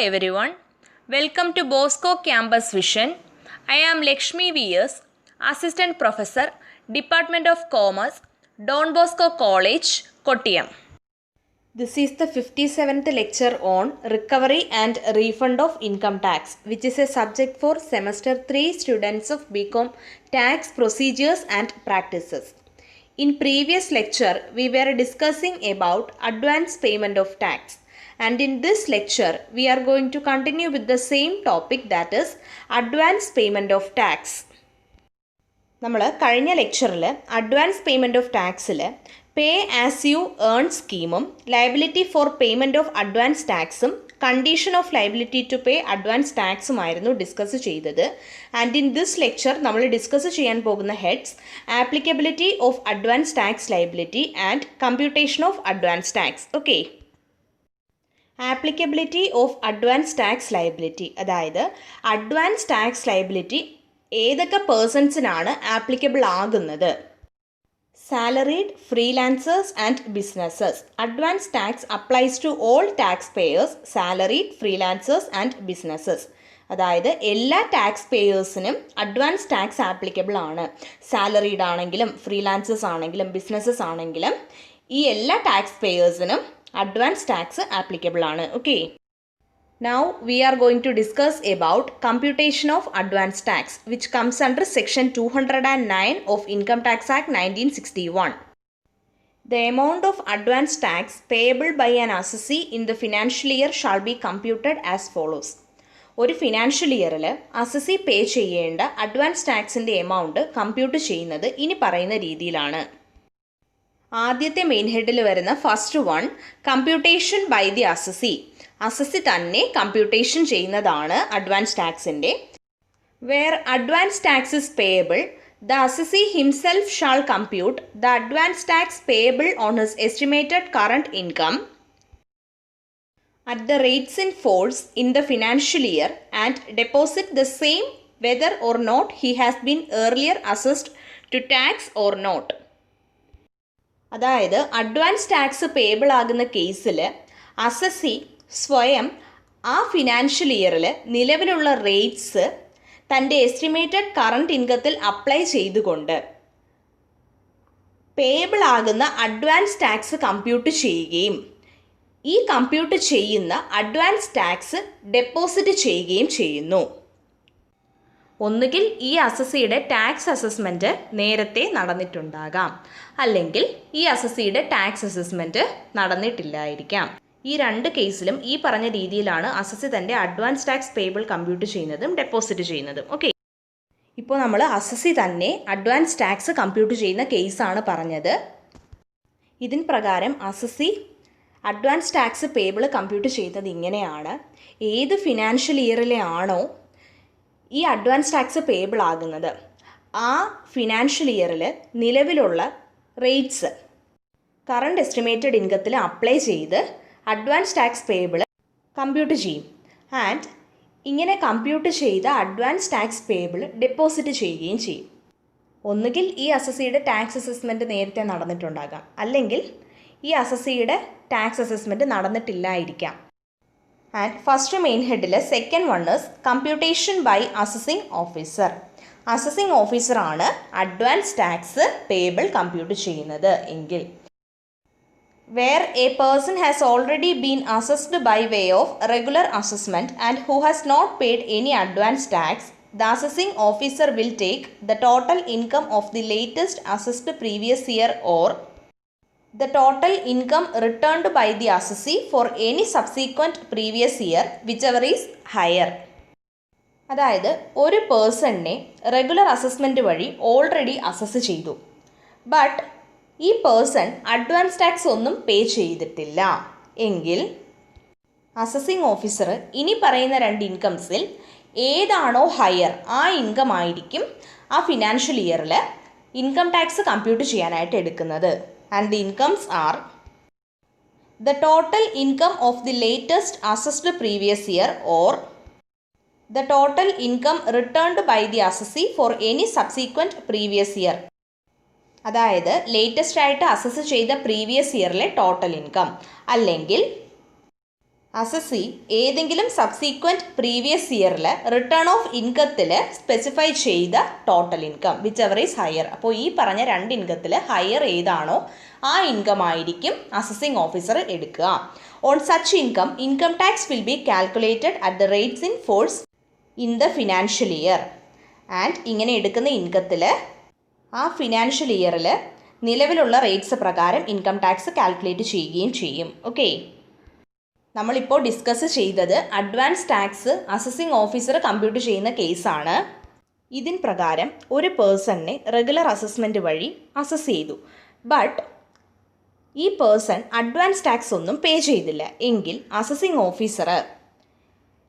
everyone, welcome to Bosco Campus Vision. I am Lakshmi V.S., Assistant Professor, Department of Commerce, Don Bosco College, Kottayam. This is the 57th lecture on Recovery and Refund of Income Tax, which is a subject for Semester 3 students of BCom Tax Procedures and Practices. In previous lecture, we were discussing about advance payment of tax. And in this lecture, we are going to continue with the same topic, that is advance payment of tax. നമ്മൾ കഴിഞ്ഞ ലെക്ചറിൽ advance payment of ടാക്സിൽ pay as you earn സ്കീമും liability for payment of advance ടാക്സും condition of liability to pay advance ടാക്സുമായിരുന്നു discuss ചെയ്തത്. And in this lecture നമ്മൾ discuss ചെയ്യാൻ പോകുന്ന heads applicability of advance tax liability and computation of advance tax. Okay, applicability of advance tax liability, അതായത് advance tax liability ഏതൊക്കെ പേഴ്സൺസിനാണ് applicable ആകുന്നത്? Salaried, freelancers and businesses. Advance tax applies to all tax payers, salaried, freelancers and businesses. അതായത് എല്ലാ tax പേയേഴ്സിനും advance tax applicable ആണ്. Salaried ആണെങ്കിലും freelancers ആണെങ്കിലും businesses ആണെങ്കിലും ഈ എല്ലാ ടാക്സ് പേയേഴ്സിനും advance tax applicable ആണ്. Okay, now we are going to discuss about computation of advance tax, which comes under section 209 of Income Tax Act 1961. The amount of advance tax payable by an assessee in the financial year shall be computed as follows. ഒരു financial ഇയറിൽ assessee പേ ചെയ്യേണ്ട advance ടാക്സിൻ്റെ amount compute ചെയ്യുന്നത് ഇനി പറയുന്ന രീതിയിലാണ്. ആദ്യത്തെ main ഹെഡിൽ വരുന്ന first one, computation by the assessee. Assessee തന്നെ കമ്പ്യൂട്ടേഷൻ ചെയ്യുന്നതാണ് അഡ്വാൻസ് ടാക്സിൻ്റെ. Where advance tax is payable, the assessee himself shall compute the advance tax payable on his estimated current income at the rates in force in the financial year and deposit the same whether or not he has been earlier assessed to tax or not. അതായത് advance tax payable ആകുന്ന കേസിൽ assessee സ്വയം ആ financial ഇയറിൽ നിലവിലുള്ള rates തൻ്റെ estimated current ഇൻകത്തിൽ apply ചെയ്തുകൊണ്ട് payable ആകുന്ന അഡ്വാൻസ് ടാക്സ് കമ്പ്യൂട്ട് ചെയ്യുകയും ഈ കമ്പ്യൂട്ട് ചെയ്യുന്ന അഡ്വാൻസ് ടാക്സ് ഡെപ്പോസിറ്റ് ചെയ്യുകയും ചെയ്യുന്നു. ഒന്നുകിൽ ഈ അസസിയുടെ ടാക്സ് അസസ്മെൻറ്റ് നേരത്തെ നടന്നിട്ടുണ്ടാകാം, അല്ലെങ്കിൽ ഈ അസസിയുടെ ടാക്സ് അസസ്മെൻറ്റ് നടന്നിട്ടില്ലായിരിക്കാം. ഈ രണ്ട് കേസിലും ഈ പറഞ്ഞ രീതിയിലാണ് അസസി തൻ്റെ അഡ്വാൻസ് ടാക്സ് പേയബിൾ കമ്പ്യൂട്ട് ചെയ്യുന്നതും ഡെപ്പോസിറ്റ് ചെയ്യുന്നതും. ഓക്കെ, ഇപ്പോൾ നമ്മൾ അസസി തന്നെ അഡ്വാൻസ് ടാക്സ് കമ്പ്യൂട്ട് ചെയ്യുന്ന കേസാണ് പറഞ്ഞത്. ഇതിൻ പ്രകാരം assessee advance tax payable compute ചെയ്യുന്നത് ഇങ്ങനെയാണ്. ഏത് ഫിനാൻഷ്യൽ ഇയറിലെ ആണോ ഈ അഡ്വാൻസ് ടാക്സ് പേയബിൾ ആകുന്നത് ആ ഫിനാൻഷ്യൽ ഇയറിൽ നിലവിലുള്ള റേറ്റ്സ് കറണ്ട് എസ്റ്റിമേറ്റഡ് ഇൻകത്തിൽ അപ്ലൈ ചെയ്ത് അഡ്വാൻസ് ടാക്സ് പേയബിൾ കമ്പ്യൂട്ട് ചെയ്യും. ആൻഡ് ഇങ്ങനെ കമ്പ്യൂട്ട് ചെയ്ത അഡ്വാൻസ് ടാക്സ് പേയബിൾ ഡെപ്പോസിറ്റ് ചെയ്യുകയും ചെയ്യും. ഒന്നുകിൽ ഈ അസസിയുടെ ടാക്സ് അസസ്മെൻറ്റ് നേരത്തെ നടന്നിട്ടുണ്ടാകാം, അല്ലെങ്കിൽ ഈ അസസിയുടെ ടാക്സ് അസസ്മെൻറ്റ് നടന്നിട്ടില്ലായിരിക്കാം. ആൻഡ് ഫസ്റ്റ് മെയിൻ ഹെഡിൽ second one is computation by assessing officer. Assessing ഓഫീസറാണ് അഡ്വാൻസ് ടാക്സ് പേയബിൾ കമ്പ്യൂട്ട് ചെയ്യുന്നത് എങ്കിൽ, where a person has already been assessed by way of regular assessment and who has not paid any advance tax, the assessing officer will take the total income of the latest assessed previous year or the total income returned by the assessee for any subsequent previous year whichever is higher. അതായത് ഒരു പേഴ്സണിനെ regular assessment വഴി already assess ചെയ്തു, but ഈ person advance tax ഒന്നും പേ ചെയ്തിട്ടില്ല എങ്കിൽ assessing officer ഇനി പറയുന്ന രണ്ട് ഇൻകംസിൽ ഏതാണോ ഹയർ ആ ഇൻകം ആയിരിക്കും ആ ഫിനാൻഷ്യൽ ഇയറിൽ ഇൻകം ടാക്സ് കമ്പ്യൂട്ട് ചെയ്യാനായിട്ട് എടുക്കുന്നത്. And the incomes are the total income of the latest assessed previous year or the total income returned by the assessee for any subsequent previous year. അതായത് latest ആയിട്ട് assess ചെയ്ത previous ഇയറിലെ total income, അല്ലെങ്കിൽ assessee ഏതെങ്കിലും subsequent previous ഇയറിൽ return of ഇൻകത്തിൽ specify ചെയ്ത total income whichever is higher. അപ്പോൾ ഈ പറഞ്ഞ രണ്ട് ഇൻകത്തിൽ ഹയർ ഏതാണോ ആ ഇൻകം ആയിരിക്കും അസസിങ് ഓഫീസർ എടുക്കുക. On such income, income tax will be calculated at the rates in force in the financial year. And ഇങ്ങനെ എടുക്കുന്ന ഇൻകത്തിൽ ആ ഫിനാൻഷ്യൽ ഇയറിൽ നിലവിലുള്ള റേറ്റ്സ് പ്രകാരം ഇൻകം ടാക്സ് കാൽക്കുലേറ്റ് ചെയ്യുകയും ചെയ്യും. ഓക്കെ, നമ്മളിപ്പോൾ ഡിസ്കസ് ചെയ്തത് advance tax assessing officer compute ചെയ്യുന്ന കേസാണ്. ഇതിന് പ്രകാരം ഒരു പേഴ്സണിനെ റെഗുലർ അസസ്മെൻറ്റ് വഴി അസസ് ചെയ്തു. ബട്ട് ഈ പേഴ്സൺ അഡ്വാൻസ് ടാക്സ് ഒന്നും പേ ചെയ്തില്ല എങ്കിൽ അസസിങ് ഓഫീസർ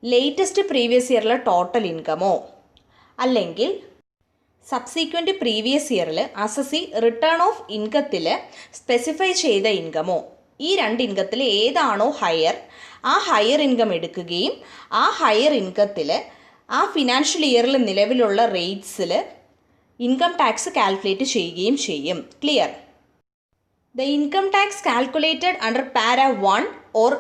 ലേറ്റസ്റ്റ് പ്രീവിയസ് ഇയറിലെ ടോട്ടൽ ഇൻകമോ അല്ലെങ്കിൽ സബ്സീക്വൻറ്റ് പ്രീവിയസ് ഇയറിൽ അസസി റിട്ടേൺ ഓഫ് ഇൻകത്തിൽ സ്പെസിഫൈ ചെയ്ത ഇൻകമോ, ഈ രണ്ട് ഇൻകത്തിൽ ഏതാണോ ഹയർ ആ ഹയർ ഇൻകം എടുക്കുകയും ആ ഹയർ ഇൻകത്തിൽ ആ ഫിനാൻഷ്യൽ ഇയറിൽ നിലവിലുള്ള റേറ്റ്സിൽ ഇൻകം ടാക്സ് കാൽക്കുലേറ്റ് ചെയ്യുകയും ചെയ്യും. Clear? The income tax calculated under പാര 1 or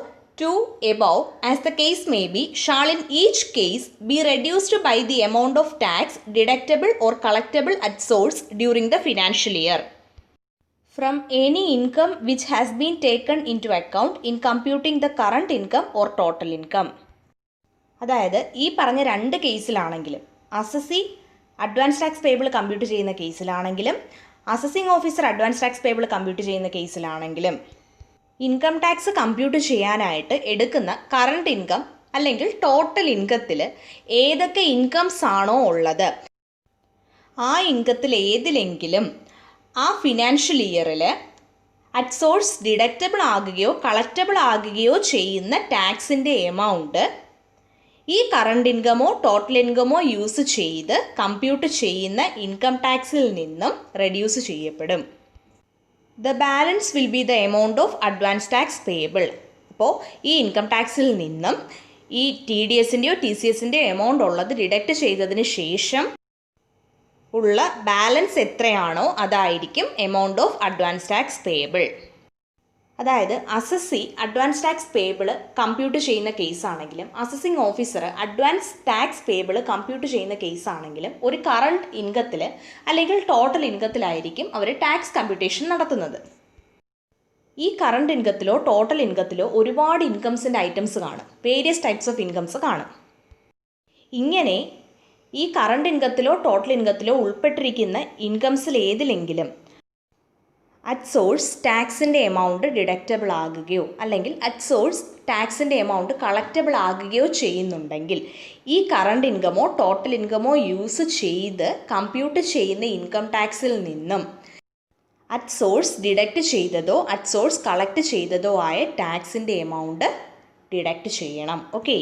2 above, as the case may be, shall in each case be reduced by the amount of tax deductible or collectible at source during the financial year from any income which has been taken into account in computing the current income or total income. അതായത് ഈ പറഞ്ഞ രണ്ട് കേസിലാണെങ്കിലും, assessee advance tax payable compute ചെയ്യുന്ന കേസിലാണെങ്കിലും assessing officer advance tax payable compute ചെയ്യുന്ന കേസിലാണെങ്കിലും income tax compute ചെയ്യാനായിട്ട് എടുക്കുന്ന കറണ്ട് ഇൻകം അല്ലെങ്കിൽ ടോട്ടൽ ഇൻകത്തിൽ ഏതൊക്കെ ഇൻകംസ് ആണോ ഉള്ളത് ആ ഇൻകത്തിൽ ഏതിലെങ്കിലും ആ ഫിനാൻഷ്യൽ ഇയറിൽ അറ്റ് സോഴ്സ് ഡിഡക്റ്റബിൾ ആകുകയോ കളക്റ്റബിൾ ആകുകയോ ചെയ്യുന്ന ടാക്സിൻ്റെ എമൗണ്ട് ഈ കറണ്ട് ഇൻകമോ ടോട്ടൽ ഇൻകമോ യൂസ് ചെയ്ത് കമ്പ്യൂട്ട് ചെയ്യുന്ന ഇൻകം ടാക്സിൽ നിന്നും റെഡ്യൂസ് ചെയ്യപ്പെടും. The balance will be the amount of advance tax payable. അപ്പോൾ ഈ ഇൻകം ടാക്സിൽ നിന്നും ഈ TDSൻ്റെയോ TCSൻ്റെയോ എമൗണ്ട് ഉള്ളത് ഡിഡക്റ്റ് ചെയ്തതിന് ശേഷം ഉള്ള ബാലൻസ് എത്രയാണോ അതായിരിക്കും amount of advance tax payable. അതായത് assessee advance tax payable compute ചെയ്യുന്ന കേസാണെങ്കിലും assessing officer advance tax payable compute ചെയ്യുന്ന കേസാണെങ്കിലും ഒരു കറണ്ട് ഇൻകത്തിൽ അല്ലെങ്കിൽ ടോട്ടൽ ഇൻകത്തിലായിരിക്കും അവർ ടാക്സ് കമ്പ്യൂട്ടേഷൻ നടത്തുന്നത്. ഈ കറണ്ട് ഇൻകത്തിലോ ടോട്ടൽ ഇൻകത്തിലോ ഒരുപാട് ഇൻകംസിൻ്റെ ഐറ്റംസ് കാണും, വേരിയസ് ടൈപ്സ് ഓഫ് ഇൻകംസ് കാണും. ഇങ്ങനെ ഈ കറണ്ട് ഇൻകത്തിലോ ടോട്ടൽ ഇൻകത്തിലോ ഉൾപ്പെട്ടിരിക്കുന്ന ഇൻകംസിൽ ഏതിലെങ്കിലും അറ്റ് സോഴ്സ് ടാക്സിൻ്റെ എമൗണ്ട് ഡിഡക്റ്റബിൾ ആകുകയോ അല്ലെങ്കിൽ അറ്റ് സോഴ്സ് ടാക്സിൻ്റെ എമൗണ്ട് കളക്റ്റബിൾ ആകുകയോ ചെയ്യുന്നുണ്ടെങ്കിൽ ഈ കറണ്ട് ഇൻകമോ ടോട്ടൽ ഇൻകമോ യൂസ് ചെയ്ത് കമ്പ്യൂട്ട് ചെയ്യുന്ന ഇൻകം ടാക്സിൽ നിന്നും അറ്റ് സോഴ്സ് ഡിഡക്റ്റ് ചെയ്തതോ അറ്റ് സോഴ്സ് കളക്ട് ചെയ്തതോ ആയ ടാക്സിൻ്റെ എമൗണ്ട് ഡിഡക്റ്റ് ചെയ്യണം. ഓക്കെ,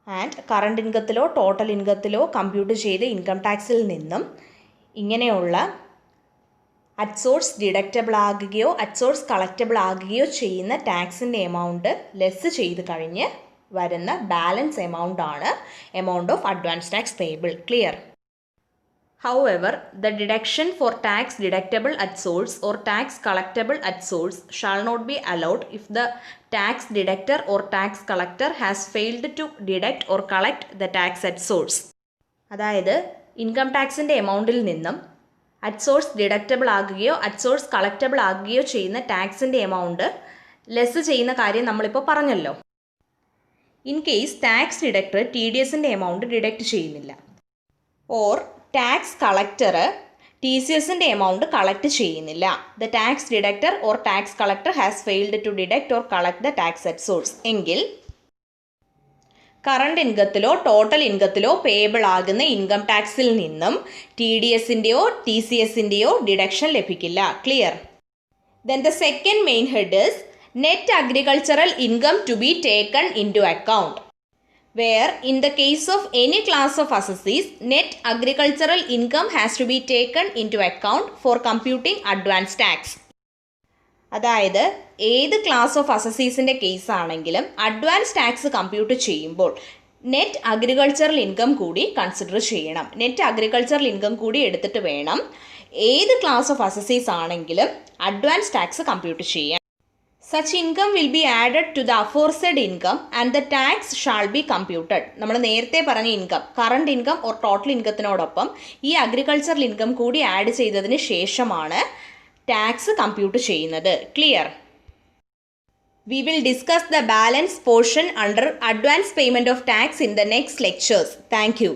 ആൻഡ് കറണ്ട് ഇൻകത്തിലോ ടോട്ടൽ ഇൻകത്തിലോ കമ്പ്യൂട്ട് ചെയ്ത ഇൻകം ടാക്സിൽ നിന്നും ഇങ്ങനെയുള്ള അറ്റ് സോഴ്സ് ഡിഡക്റ്റബിൾ ആകുകയോ അറ്റ് സോഴ്സ് കളക്റ്റബിൾ ആകുകയോ ചെയ്യുന്ന ടാക്സിൻ്റെ എമൗണ്ട് ലെസ് ചെയ്ത് കഴിഞ്ഞ് വരുന്ന ബാലൻസ് എമൗണ്ട് ആണ് amount of advance tax payable. Clear? However, the deduction for tax deductible at source or tax collectible at source shall not be allowed if the tax deductor or tax collector has failed to deduct or collect the tax at source. അതായത് ഇൻകം ടാക്സിൻ്റെ എമൗണ്ടിൽ നിന്നും at source deductible ആകുകയോ at source collectible ആകുകയോ ചെയ്യുന്ന ടാക്സിൻ്റെ amount less ചെയ്യുന്ന കാര്യം നമ്മളിപ്പോൾ പറഞ്ഞല്ലോ. ഇൻ കേസ് ടാക്സ് ഡിഡക്ടർ TDSൻ്റെ എമൗണ്ട് ഡിഡക്റ്റ് ചെയ്യുന്നില്ല ഓർ ടാക്സ് കളക്ടർ TCSൻ്റെ എമൗണ്ട് കളക്ട് ചെയ്യുന്നില്ല, the tax deductor or tax collector has failed to deduct or collect the tax at source എങ്കിൽ കറണ്ട് ഇൻകത്തിലോ ടോട്ടൽ ഇൻകത്തിലോ പേയബിൾ ആകുന്ന ഇൻകം ടാക്സിൽ നിന്നും TDSൻ്റെയോ TCSൻ്റെയോ ഡിഡക്ഷൻ ലഭിക്കില്ല. Clear? Then the second main head is net agricultural income to be taken into account, where in the case of any class of assessees, net agricultural income has to be taken into account for computing advance tax. അതായത് ഏത് class of അസസീസിൻ്റെ കേസാണെങ്കിലും advance tax compute ചെയ്യുമ്പോൾ net agricultural income കൂടി consider ചെയ്യണം. Net agricultural income കൂടി എടുത്തിട്ട് വേണം ഏത് ക്ലാസ് ഓഫ് അസസീസ് ആണെങ്കിലും അഡ്വാൻസ് ടാക്സ് കമ്പ്യൂട്ട് ചെയ്യാൻ. Such income will be added to the aforesaid income and the tax shall be computed. നമ്മൾ നേരത്തെ പറഞ്ഞ income, current income or total ഇൻകത്തിനോടൊപ്പം ഈ അഗ്രികൾച്ചറൽ ഇൻകം കൂടി ആഡ് ചെയ്തതിന് ശേഷമാണ് ടാക്സ് കമ്പ്യൂട്ട് ചെയ്യുന്നത്. Clear? We will discuss the balance portion under advance payment of tax in the next lectures. Thank you.